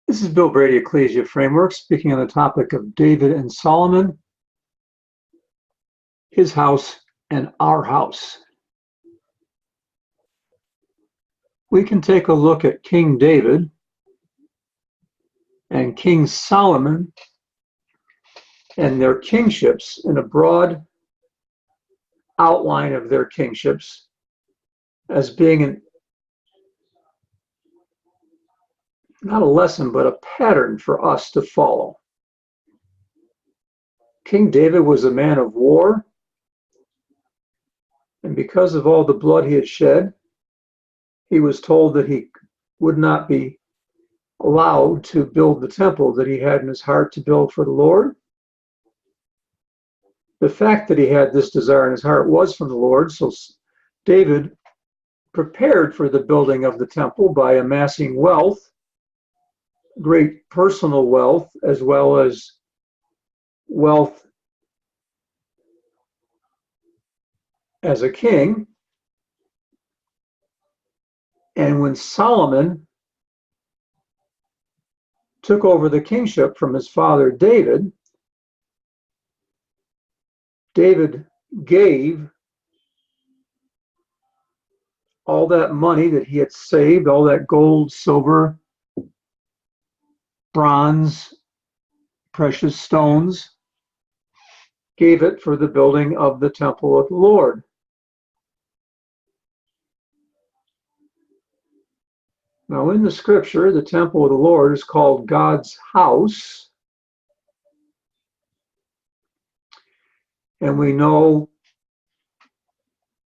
This is Bill Brady, Ecclesia Framework, speaking on the topic of David and Solomon, his house and our house. We can take a look at King David and King Solomon and their kingships in a broad outline of their kingships as being not a lesson, but a pattern for us to follow. King David was a man of war, and because of all the blood he had shed, he was told that he would not be allowed to build the temple that he had in his heart to build for the Lord. The fact that he had this desire in his heart was from the Lord, so David prepared for the building of the temple by amassing wealth, great personal wealth, as well as wealth as a king. And when Solomon took over the kingship from his father David, David gave all that money that he had saved, all that gold, silver, bronze, precious stones, gave it for the building of the temple of the Lord. Now, in the scripture, the temple of the Lord is called God's house. And we know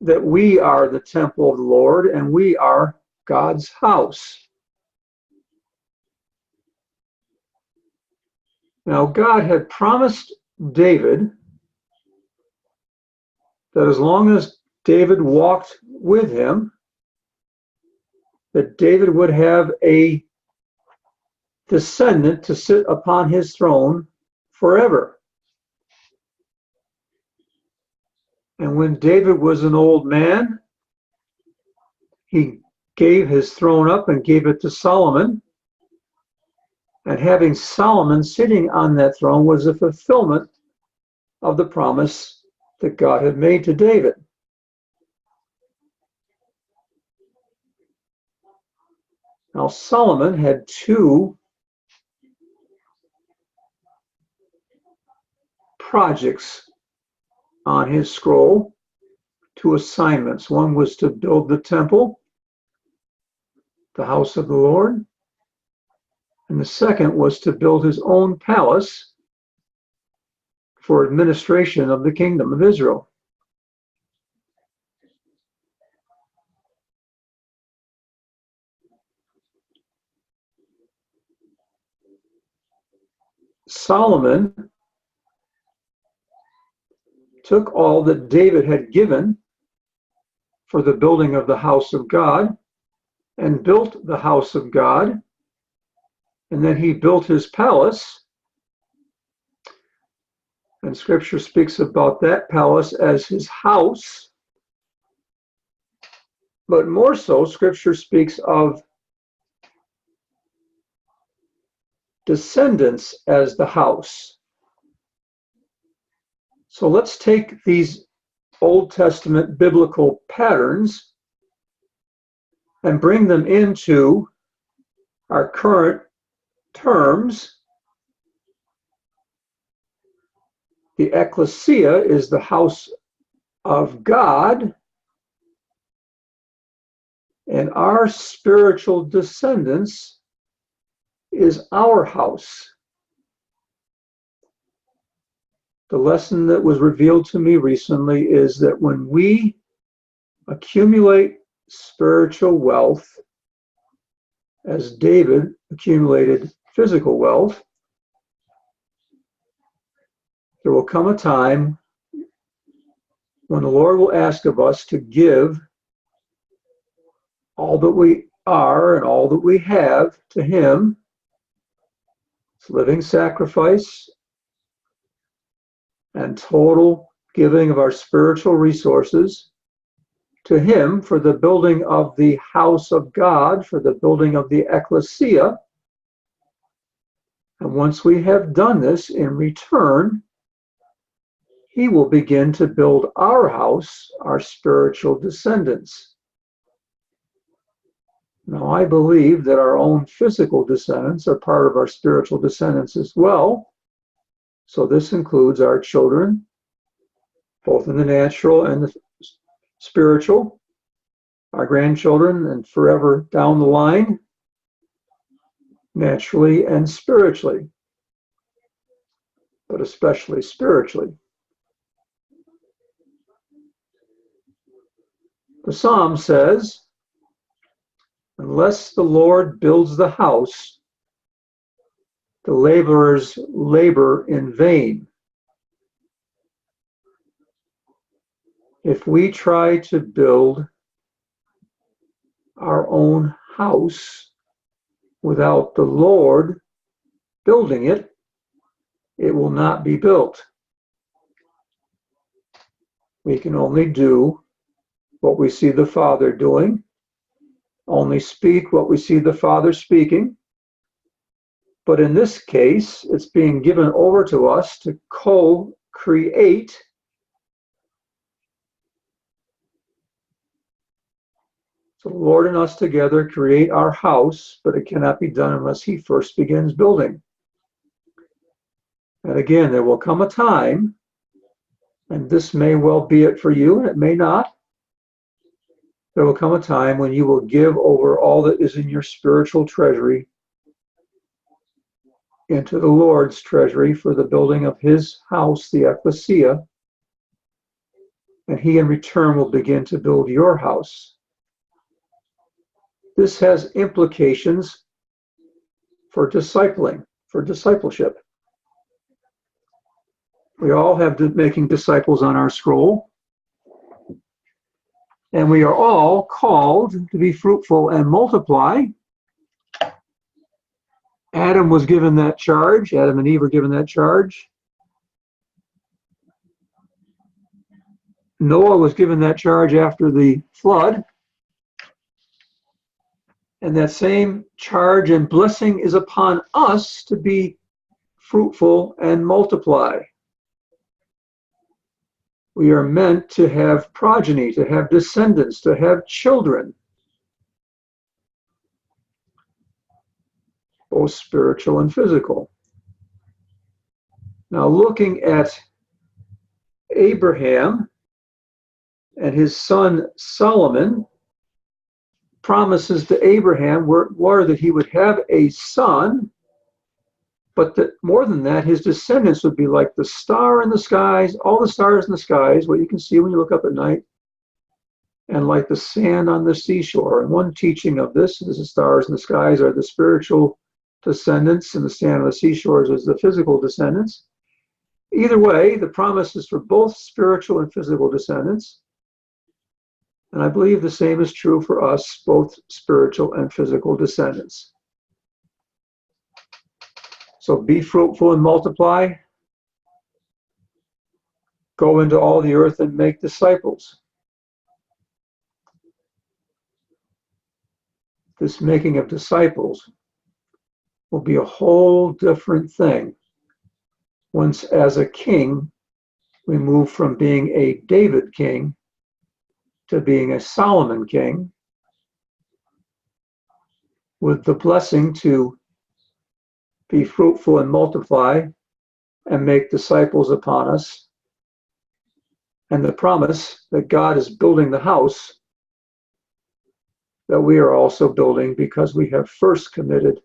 that we are the temple of the Lord and we are God's house. Now, God had promised David that as long as David walked with him, that David would have a descendant to sit upon his throne forever. And when David was an old man, he gave his throne up and gave it to Solomon. And having Solomon sitting on that throne was a fulfillment of the promise that God had made to David. Now, Solomon had two projects on his scroll, two assignments. One was to build the temple, the house of the Lord, and the second was to build his own palace for administration of the kingdom of Israel. Solomon took all that David had given for the building of the house of God and built the house of God, and then he built his palace. And scripture speaks about that palace as his house. But more so, scripture speaks of descendants as the house. So let's take these Old Testament biblical patterns and bring them into our current terms. The ecclesia is the house of God, and our spiritual descendants is our house. The lesson that was revealed to me recently is that when we accumulate spiritual wealth, as David accumulated physical wealth, there will come a time when the Lord will ask of us to give all that we are and all that we have to Him. It's living sacrifice and total giving of our spiritual resources to Him for the building of the house of God, for the building of the ecclesia, And once we have done this, in return, he will begin to build our house, our spiritual descendants. Now, I believe that our own physical descendants are part of our spiritual descendants as well. So this includes our children, both in the natural and the spiritual, our grandchildren, and forever down the line, naturally and spiritually, but especially spiritually. The Psalm says, unless the Lord builds the house, the laborers labor in vain. If we try to build our own house without the Lord building it, it will not be built. We can only do what we see the Father doing, only speak what we see the Father speaking. But in this case, it's being given over to us to co-create So the Lord and us together create our house, but it cannot be done unless he first begins building. And again, there will come a time, and this may well be it for you, and it may not. There will come a time when you will give over all that is in your spiritual treasury into the Lord's treasury for the building of his house, the ecclesia, and he in return will begin to build your house. This has implications for discipling, for discipleship. We all have making disciples on our scroll, and we are all called to be fruitful and multiply. Adam was given that charge. Adam and Eve were given that charge. Noah was given that charge after the flood. And that same charge and blessing is upon us to be fruitful and multiply. We are meant to have progeny, to have descendants, to have children, both spiritual and physical. Now, looking at Abraham and his son Solomon, promises to Abraham were that he would have a son, but that more than that, his descendants would be like the star in the skies, all the stars in the skies, what you can see when you look up at night, and like the sand on the seashore. And one teaching of this is the stars in the skies are the spiritual descendants, and the sand on the seashores is the physical descendants. Either way, the promise is for both spiritual and physical descendants. And I believe the same is true for us, both spiritual and physical descendants. So be fruitful and multiply. Go into all the earth and make disciples. This making of disciples will be a whole different thing once, as a king, we move from being a David king to being a Solomon king, with the blessing to be fruitful and multiply and make disciples upon us, and the promise that God is building the house that we are also building because we have first committed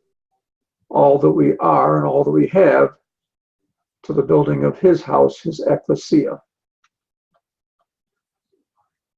all that we are and all that we have to the building of his house, his ecclesia.